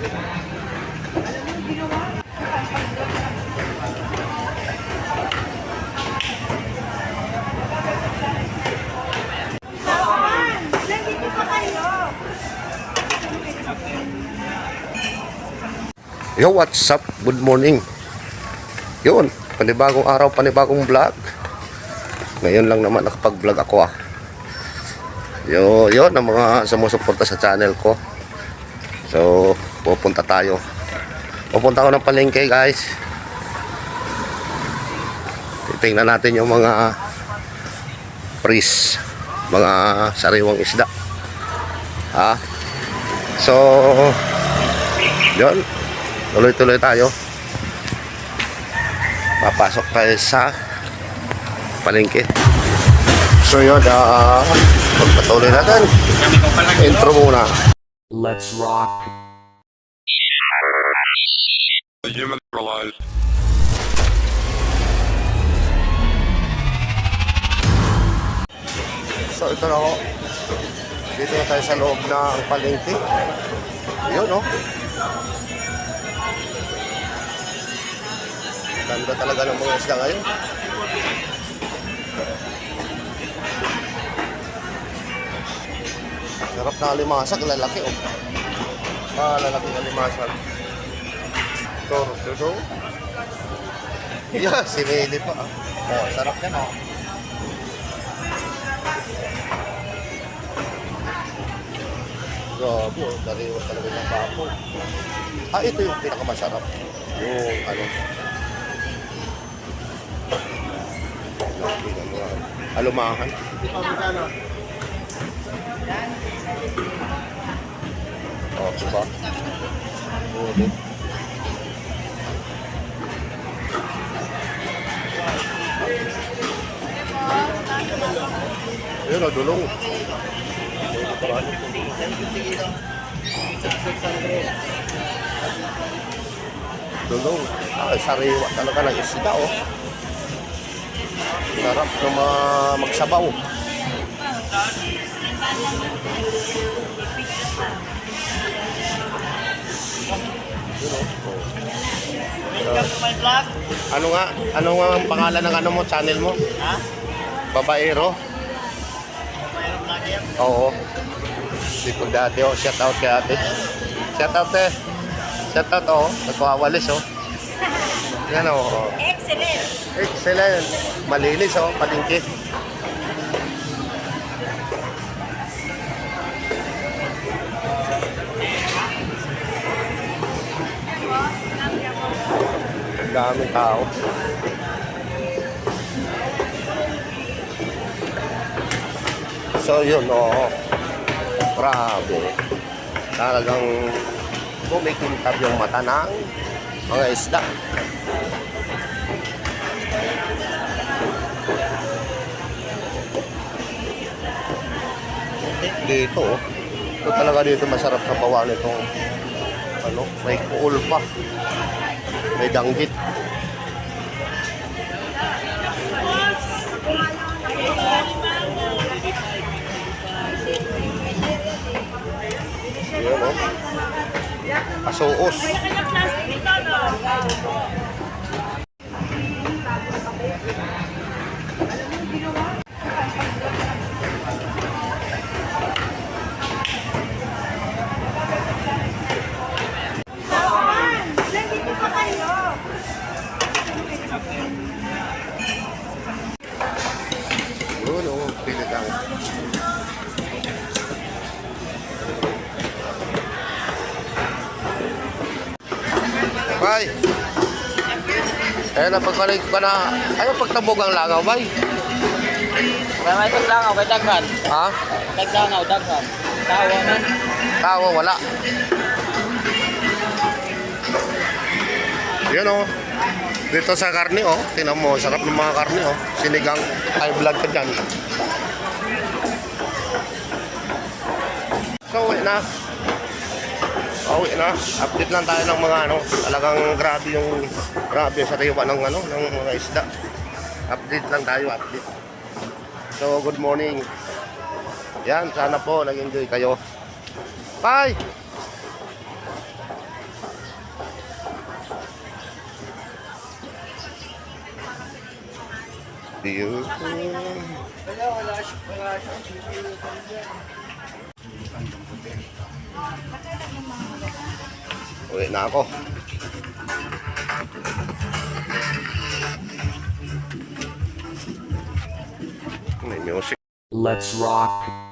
Yo, what's up? Good morning. Yun, panibagong araw, panibagong vlog. Ngayon lang naman nakapag-vlog ako Yun ang mga sumusuporta sa channel ko. So, pupunta tayo. Pupunta ako ng palengke, guys. Titingnan natin yung mga mga sariwang isda. So, yun. Tuloy-tuloy tayo. Papasok tayo sa palengke. So yun, pagpatuloy natin. Intro muna. Let's rock. So ito na ako. Dito na tayo sa loob ng palengke. Yun, no? Ganda talaga ng mga isda ngayon. Sarap na alimasag, lalaki lalaki ng alimasag. Ito. Yeah, sinili pa sarap yan Grabe dariwa talaga ng bapo. Ito yung pinakamasarap. Yung alumahan. Diba? Yun, dulong. Dulong. Sariwa talaga ng isda, sarap na magsabaw. Ano nga ang pangalan ng mo, channel mo? Babaero? Oo. Sipag dati shout out kay ate. Shout out nagpawalis Yan Excellent. Malinis palengke. Daming tao. So yun grabe. Talagang kumikintab yung mata ng mga isda. Dito talaga dito masarap sa bawa nitong may kuul pa. May danggit. Yun Asuos. Piligang. Bay. Napagkalig ka na. Ayaw pagtabog ang langaw, bay. May paglangaw kay daghan. Paglangaw daghan. Tawa na. Tawa wala. Yun dito sa karne tingnan mo, sarap ng mga karne sinigang, high blood ka dyan. So uwi na. Update lang tayo ng mga talagang grabe sa tiwa ng mga isda. Update lang tayo. So good morning. Yan, sana po nag-enjoy kayo. Bye. Yun. Wala siya. Uwi na ako. May music. Let's rock.